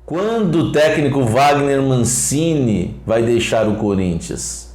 Quando o técnico Wagner Mancini vai deixar o Corinthians?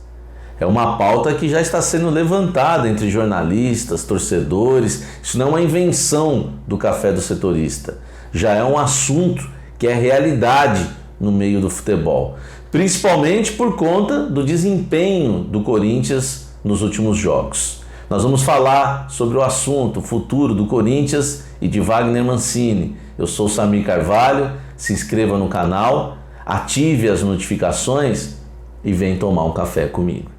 É uma pauta que já está sendo levantada entre jornalistas, torcedores. Isso não é uma invenção do Café do Setorista. Já é um assunto que é realidade no meio do futebol. Principalmente por conta do desempenho do Corinthians nos últimos jogos. Nós vamos falar sobre o assunto, o futuro do Corinthians e de Wagner Mancini. Eu sou o Samir Carvalho. Se inscreva no canal, ative as notificações e vem tomar um café comigo.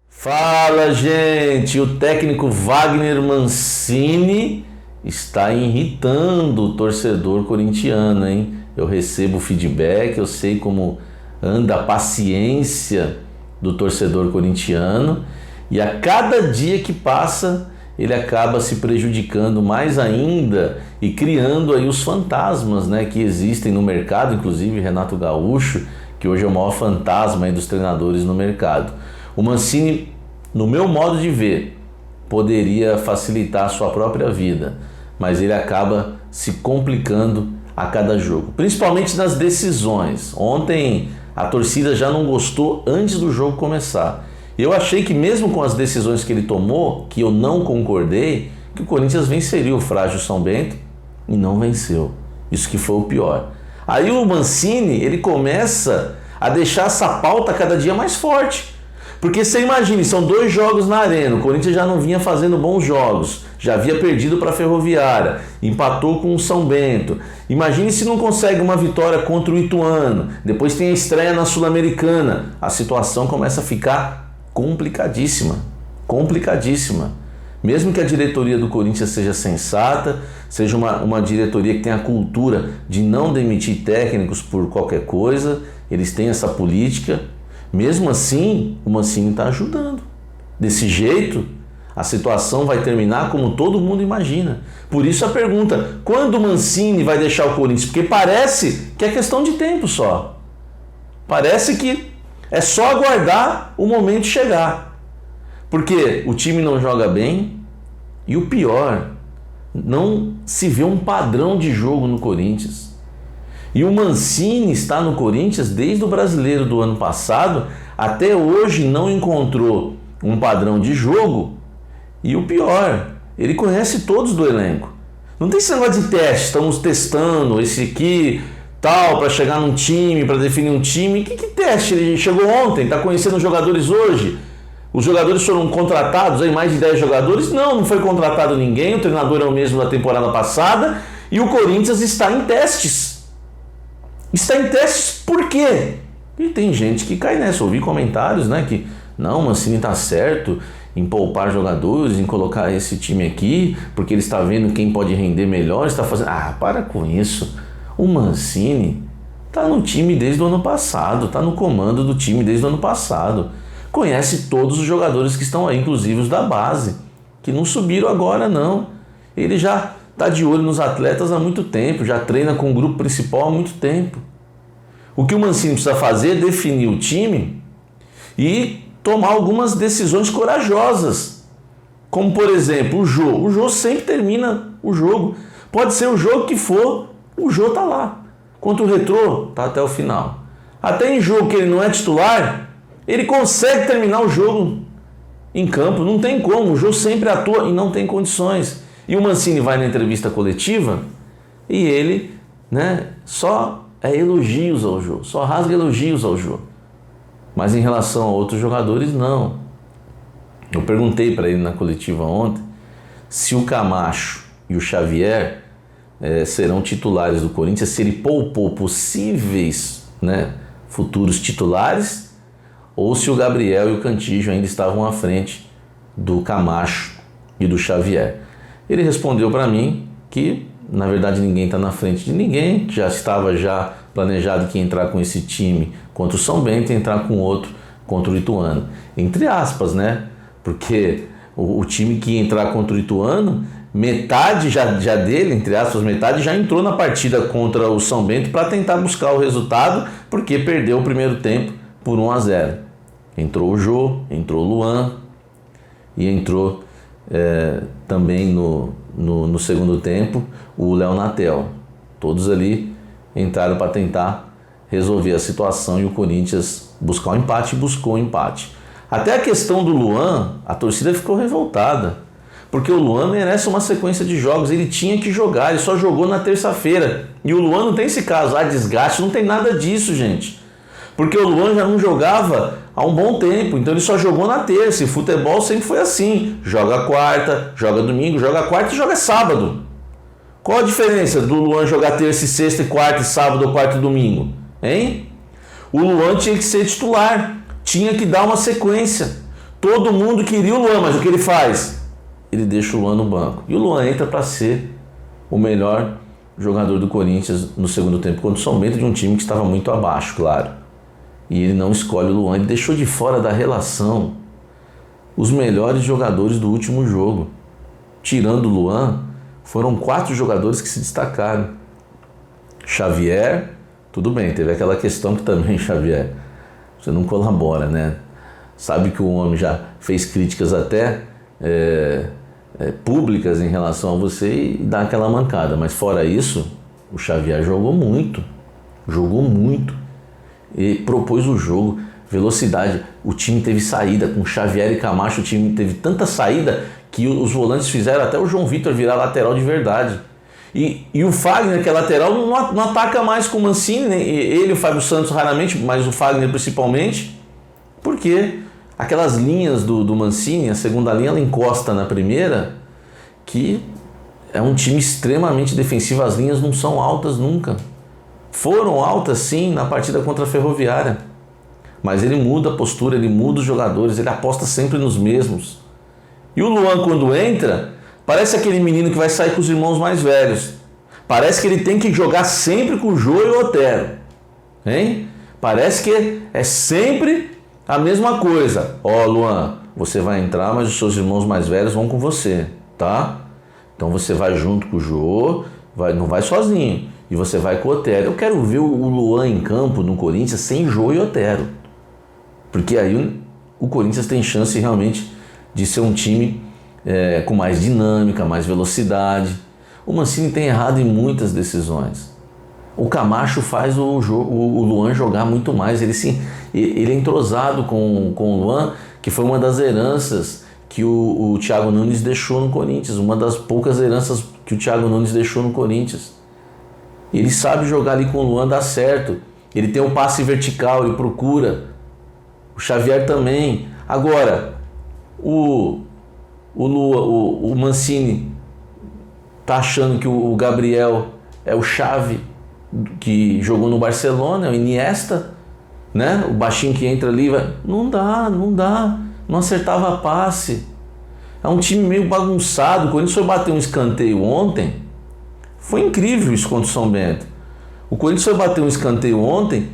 Fala, gente! O técnico Wagner Mancini está irritando o torcedor corintiano, hein? Eu recebo feedback, eu sei como anda a paciência do torcedor corintiano e a cada dia que passa ele acaba se prejudicando mais ainda e criando aí os fantasmas, né, que existem no mercado, inclusive Renato Gaúcho, que hoje é o maior fantasma aí dos treinadores no mercado. O Mancini, no meu modo de ver, poderia facilitar a sua própria vida, mas ele acaba se complicando a cada jogo, principalmente nas decisões. Ontem a torcida já não gostou antes do jogo começar. Eu achei que mesmo com as decisões que ele tomou, que eu não concordei, que o Corinthians venceria o frágil São Bento e não venceu. Isso que foi o pior. Aí o Mancini, ele começa a deixar essa pauta cada dia mais forte. Porque você imagine, são 2 jogos na Arena, o Corinthians já não vinha fazendo bons jogos, já havia perdido para a Ferroviária, empatou com o São Bento. Imagine se não consegue uma vitória contra o Ituano, depois tem a estreia na Sul-Americana, a situação começa a ficar complicadíssima, complicadíssima. Mesmo que a diretoria do Corinthians seja sensata, seja uma diretoria que tenha a cultura de não demitir técnicos por qualquer coisa, eles têm essa política. Mesmo assim, o Mancini está ajudando. Desse jeito, a situação vai terminar como todo mundo imagina. Por isso a pergunta, quando o Mancini vai deixar o Corinthians? Porque parece que é questão de tempo só. Parece que é só aguardar o momento chegar. Porque o time não joga bem e o pior, não se vê um padrão de jogo no Corinthians. E o Mancini está no Corinthians desde o Brasileiro do ano passado, até hoje não encontrou um padrão de jogo. E o pior, ele conhece todos do elenco. Não tem esse negócio de teste, estamos testando esse aqui, tal, para chegar num time, para definir um time. Que teste? Ele chegou ontem, está conhecendo os jogadores hoje. Os jogadores foram contratados, aí mais de 10 jogadores? Não foi contratado ninguém, o treinador é o mesmo da temporada passada e o Corinthians está em testes. Está em testes por quê? E tem gente que cai nessa. Ouvi comentários, né, que não, o Mancini está certo em poupar jogadores, em colocar esse time aqui, porque ele está vendo quem pode render melhor, está fazendo... para com isso. O Mancini está no time desde o ano passado, está no comando do time desde o ano passado. Conhece todos os jogadores que estão aí, inclusive os da base, que não subiram agora não. Ele já está de olho nos atletas há muito tempo, já treina com o grupo principal há muito tempo. O que o Mancini precisa fazer é definir o time e tomar algumas decisões corajosas. Como, por exemplo, o Jô. O Jô sempre termina o jogo. Pode ser o jogo que for, o Jô está lá. Contra o Retrô, está até o final. Até em jogo que ele não é titular, ele consegue terminar o jogo em campo. Não tem como, o Jô sempre atua e não tem condições. E o Mancini vai na entrevista coletiva e ele, né, só elogios ao Jô, só rasga elogios ao Jô. Mas em relação a outros jogadores, não. Eu perguntei para ele na coletiva ontem se o Camacho e o Xavier serão titulares do Corinthians, se ele poupou possíveis, né, futuros titulares, ou se o Gabriel e o Cantillo ainda estavam à frente do Camacho e do Xavier. Ele respondeu para mim que, na verdade, ninguém está na frente de ninguém, já estava planejado que ia entrar com esse time contra o São Bento e entrar com outro contra o Ituano. Entre aspas, né? Porque o time que ia entrar contra o Ituano, metade já dele, entre aspas, metade já entrou na partida contra o São Bento para tentar buscar o resultado, porque perdeu o primeiro tempo por 1-0. Entrou o Jô, entrou o Luan, e entrou também no segundo tempo o Léo Natel. Todos ali entraram para tentar resolver a situação e o Corinthians buscar o empate, e buscou o empate. Até a questão do Luan, a torcida ficou revoltada, porque o Luan merece uma sequência de jogos, ele tinha que jogar, ele só jogou na terça-feira. E o Luan não tem esse caso, desgaste, não tem nada disso, gente. Porque o Luan já não jogava há um bom tempo, então ele só jogou na terça, e futebol sempre foi assim, joga quarta, joga domingo, joga quarta e joga sábado. Qual a diferença do Luan jogar terça e sexta e quarta e sábado ou quarta e domingo? Hein? O Luan tinha que ser titular, tinha que dar uma sequência. Todo mundo queria o Luan, mas o que ele faz? Ele deixa o Luan no banco. E o Luan entra para ser o melhor jogador do Corinthians no segundo tempo, contra o São Bento, de um time que estava muito abaixo, claro. E ele não escolhe o Luan, ele deixou de fora da relação os melhores jogadores do último jogo. Tirando o Luan, foram 4 jogadores que se destacaram. Xavier, tudo bem, teve aquela questão que também, Xavier, você não colabora, né? Sabe que o homem já fez críticas até públicas em relação a você e dá aquela mancada. Mas fora isso, o Xavier jogou muito. E propôs o jogo, velocidade. O time teve saída, com Xavier e Camacho o time teve tanta saída que os volantes fizeram até o João Vitor virar lateral de verdade. E o Fagner, que é lateral, não ataca mais com o Mancini, né? Ele e o Fábio Santos raramente, mas o Fagner principalmente, porque aquelas linhas do Mancini, a segunda linha, ela encosta na primeira, que é um time extremamente defensivo, as linhas não são altas nunca. Foram altas sim na partida contra a Ferroviária, mas ele muda a postura, ele muda os jogadores, ele aposta sempre nos mesmos. E o Luan, quando entra, parece aquele menino que vai sair com os irmãos mais velhos. Parece que ele tem que jogar sempre com o Jô e o Otero. Hein? Parece que é sempre a mesma coisa. Luan, você vai entrar, mas os seus irmãos mais velhos vão com você, tá? Então você vai junto com o Jô, não vai sozinho. E você vai com o Otero. Eu quero ver o Luan em campo no Corinthians sem Jô e Otero. Porque aí o Corinthians tem chance realmente de ser um time com mais dinâmica, mais velocidade. O Mancini tem errado em muitas decisões. O Camacho faz o Luan jogar muito mais. Ele é entrosado com o Luan, que foi uma das heranças que o Thiago Nunes deixou no Corinthians. Uma das poucas heranças que o Thiago Nunes deixou no Corinthians. Ele sabe jogar ali com o Luan, dá certo. Ele tem um passe vertical, ele procura. O Xavier também. Agora, o Mancini tá achando que o Gabriel é o Xavi que jogou no Barcelona, é o Iniesta, né? O baixinho que entra ali, não dá, não acertava passe. É um time meio bagunçado. Quando ele foi bater um escanteio ontem, foi incrível isso contra o São Bento. O Corinthians foi bater um escanteio ontem,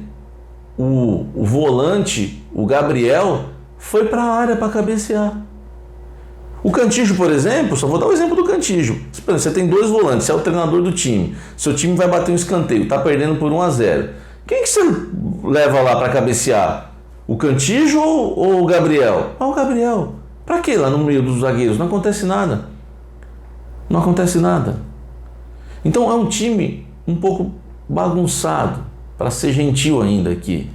o volante, o Gabriel, foi para a área para cabecear. O Cantillo, por exemplo, só vou dar o exemplo do Cantillo. Você tem 2 volantes, você é o treinador do time. Seu time vai bater um escanteio, tá perdendo por 1-0. Quem que você leva lá para cabecear? O Cantillo ou o Gabriel? O Gabriel. Para que lá no meio dos zagueiros? Não acontece nada. Não acontece nada. Então é um time um pouco bagunçado, para ser gentil ainda aqui,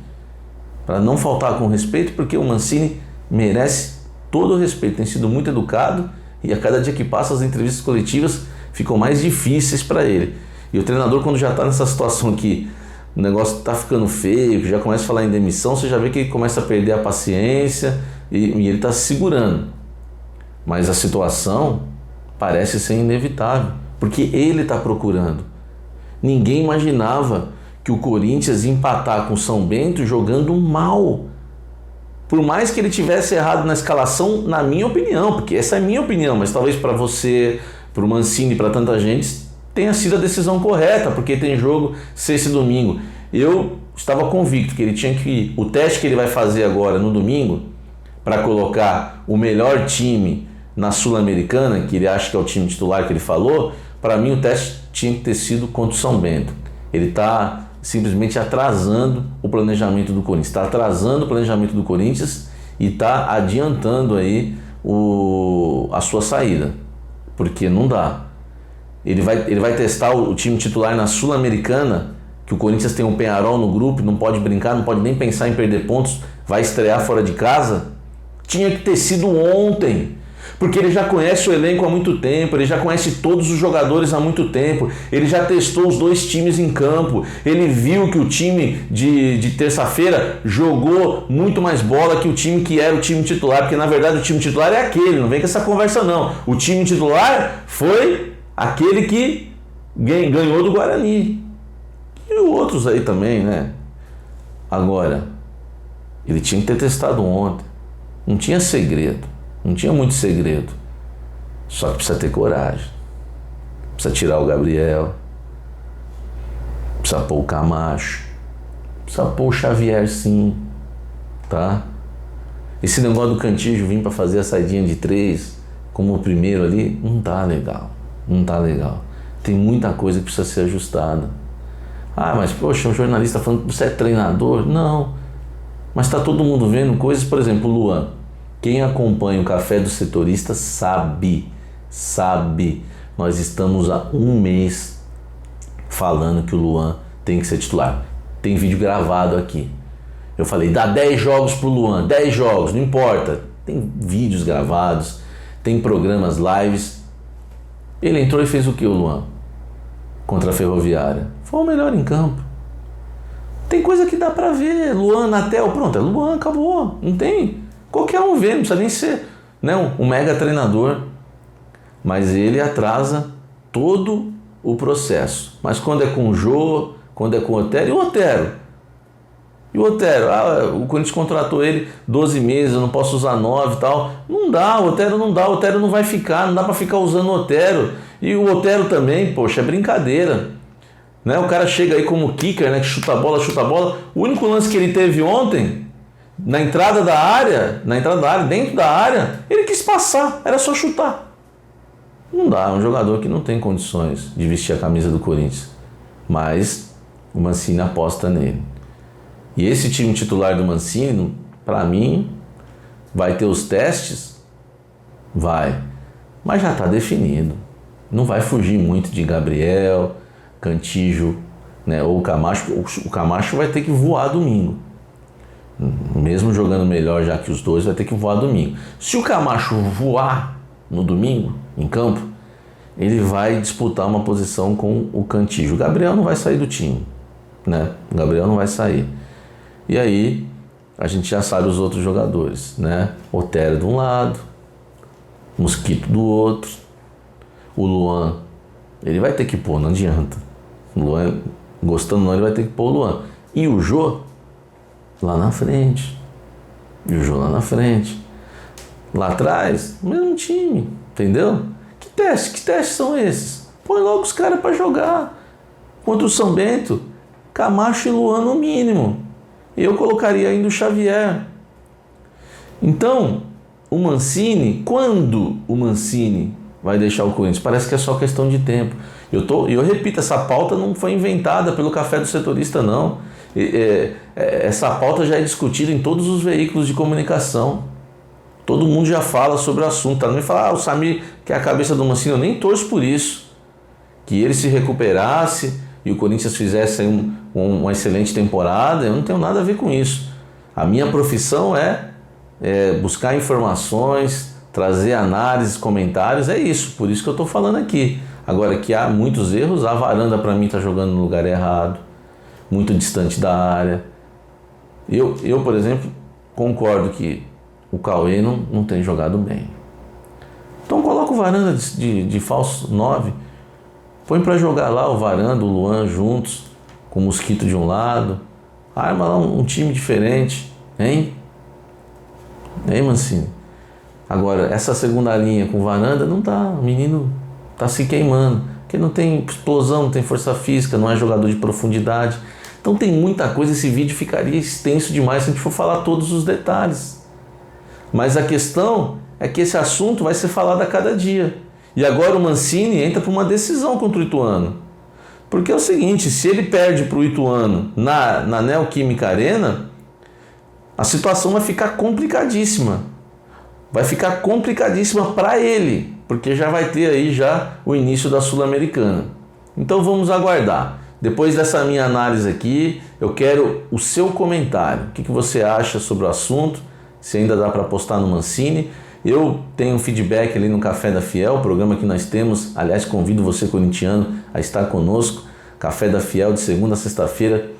para não faltar com respeito, porque o Mancini merece todo o respeito, tem sido muito educado e a cada dia que passa as entrevistas coletivas ficam mais difíceis para ele. E o treinador, quando já está nessa situação que o negócio está ficando feio, que já começa a falar em demissão, você já vê que ele começa a perder a paciência e ele está se segurando. Mas a situação parece ser inevitável, porque ele está procurando. Ninguém imaginava que o Corinthians ia empatar com o São Bento jogando mal. Por mais que ele tivesse errado na escalação, na minha opinião, porque essa é a minha opinião, mas talvez para você, para o Mancini, para tanta gente, tenha sido a decisão correta, porque tem jogo sexta e domingo. Eu estava convicto que ele tinha que... O teste que ele vai fazer agora no domingo, para colocar o melhor time na Sul-Americana, que ele acha que é o time titular que ele falou, para mim o teste tinha que ter sido contra o São Bento. Ele está simplesmente atrasando o planejamento do Corinthians. Está atrasando o planejamento do Corinthians e está adiantando aí a sua saída, porque não dá. Ele vai testar o time titular na Sul-Americana, que o Corinthians tem um Peñarol no grupo, não pode brincar, não pode nem pensar em perder pontos, vai estrear fora de casa. Tinha que ter sido ontem, porque ele já conhece o elenco há muito tempo, ele já conhece todos os jogadores há muito tempo, ele já testou os dois times em campo, ele viu que o time de terça-feira jogou muito mais bola que o time que era o time titular, porque na verdade o time titular é aquele, não vem com essa conversa não. O time titular foi aquele que ganhou do Guarani. E outros aí também, né? Agora, ele tinha que ter testado ontem. Não tinha segredo. Não tinha muito segredo. Só que precisa ter coragem. Precisa tirar o Gabriel. Precisa pôr o Camacho. Precisa pôr o Xavier, sim. Tá? Esse negócio do Cantillo vir para fazer a saidinha de 3, como o primeiro ali, não tá legal. Não tá legal. Tem muita coisa que precisa ser ajustada. Ah, mas poxa, um jornalista falando que você é treinador. Não. Mas tá todo mundo vendo coisas, por exemplo, o Luan. Quem acompanha o Café do Setorista sabe. Nós estamos há um mês falando que o Luan tem que ser titular. Tem vídeo gravado aqui. Eu falei, dá 10 jogos pro Luan, 10 jogos, não importa. Tem vídeos gravados, tem programas, lives. Ele entrou e fez o que, o Luan? Contra a Ferroviária. Foi o melhor em campo. Tem coisa que dá pra ver. Luan, Natel, pronto, é Luan, acabou. Não tem. Qualquer um vê, não precisa nem ser, né, um mega treinador. Mas ele atrasa todo o processo. Mas quando é com o Jô, quando é com o Otero, e o Otero? O Corinthians contratou ele 12 meses, eu não posso usar 9 e tal. Não dá, o Otero não dá, o Otero não vai ficar, não dá pra ficar usando o Otero. E o Otero também, poxa, é brincadeira. Né? O cara chega aí como kicker, né, que chuta a bola. O único lance que ele teve ontem, na entrada da área, dentro da área, ele quis passar, era só chutar. Não dá, é um jogador que não tem condições de vestir a camisa do Corinthians. Mas o Mancini aposta nele. E esse time titular do Mancini, para mim, vai ter os testes? Vai. Mas já está definido. Não vai fugir muito de Gabriel, Cantillo, né, ou o Camacho. O Camacho vai ter que voar domingo. Mesmo jogando melhor já que os dois, vai ter que voar domingo. Se o Camacho voar no domingo, em campo, ele vai disputar uma posição com o Cantillo. O Gabriel não vai sair do time, né? O Gabriel não vai sair. E aí, a gente já sabe os outros jogadores, né? Otero de um lado, Mosquito do outro, o Luan, ele vai ter que pôr, não adianta. O Luan, gostando ou não, ele vai ter que pôr o Luan. E o Jô, lá na frente. Lá atrás, o mesmo time, entendeu? Que testes são esses? Põe logo os caras para jogar. Contra o São Bento, Camacho e Luan no mínimo. Eu colocaria ainda o Xavier. Então, o Mancini, quando o Mancini vai deixar o Corinthians? Parece que é só questão de tempo. Eu repito, essa pauta não foi inventada pelo Café do Setorista, não. Essa pauta já é discutida em todos os veículos de comunicação. Todo mundo já fala sobre o assunto. Tá? Não me falar, o Samir, que é a cabeça do Mancini, eu nem torço por isso. Que ele se recuperasse e o Corinthians fizesse uma excelente temporada, eu não tenho nada a ver com isso. A minha profissão é buscar informações, trazer análises, comentários, é isso, por isso que eu estou falando aqui. Agora que há muitos erros, a Varanda para mim está jogando no lugar errado, muito distante da área. Eu por exemplo, concordo que o Cauê não tem jogado bem. Então coloca o Varanda de falso 9, põe para jogar lá o Varanda, o Luan juntos, com o Mosquito de um lado, arma lá um time diferente, hein? Hein, Mancini? Agora, essa segunda linha com o Varanda não tá, o menino tá se queimando, porque não tem explosão, não tem força física, não é jogador de profundidade. Então tem muita coisa, esse vídeo ficaria extenso demais se a gente for falar todos os detalhes. Mas a questão é que esse assunto vai ser falado a cada dia. E agora o Mancini entra para uma decisão contra o Ituano. Porque é o seguinte, se ele perde para o Ituano na Neoquímica Arena, a situação vai ficar complicadíssima. vai ficar complicadíssima para ele, porque já vai ter aí já o início da Sul-Americana. Então vamos aguardar. Depois dessa minha análise aqui, eu quero o seu comentário. O que você acha sobre o assunto? Se ainda dá para apostar no Mancini. Eu tenho um feedback ali no Café da Fiel, programa que nós temos. Aliás, convido você, corintiano, a estar conosco. Café da Fiel de segunda a sexta-feira,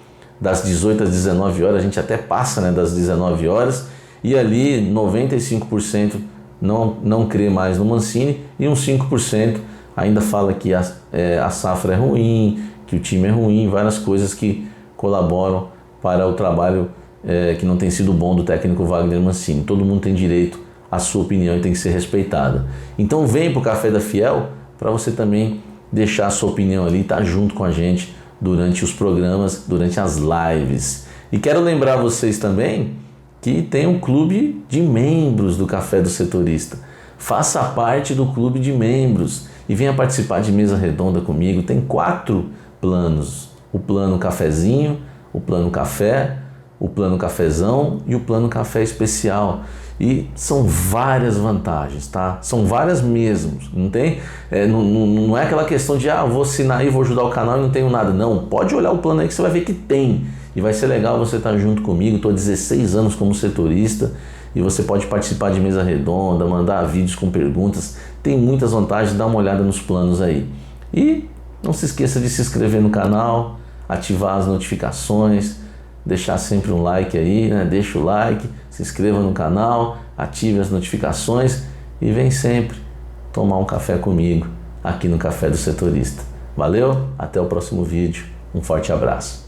das 18 às 19 horas. A gente até passa, né, das 19 horas. E ali 95% não crê mais no Mancini e uns 5% ainda fala que a safra é ruim, que o time é ruim, várias coisas que colaboram para o trabalho que não tem sido bom do técnico Wagner Mancini. Todo mundo tem direito à sua opinião e tem que ser respeitada. Então vem para o Café da Fiel para você também deixar a sua opinião ali, estar junto com a gente durante os programas, durante as lives. E quero lembrar vocês também que tem um clube de membros do Café do Setorista. Faça parte do clube de membros e venha participar de mesa redonda comigo. Tem 4 planos: o plano cafezinho, o plano café, o plano cafezão e o plano café especial. E são várias vantagens, tá? São várias mesmo. Não tem, não é aquela questão de vou assinar aí, vou ajudar o canal e não tenho nada. Não, pode olhar o plano aí que você vai ver que tem. E vai ser legal você estar junto comigo. Estou há 16 anos como setorista e você pode participar de mesa redonda, mandar vídeos com perguntas. Tem muitas vantagens, dá uma olhada nos planos aí. E não se esqueça de se inscrever no canal, ativar as notificações, deixar sempre um like aí, né? Deixa o like, se inscreva no canal, ative as notificações e vem sempre tomar um café comigo aqui no Café do Setorista. Valeu, até o próximo vídeo, um forte abraço.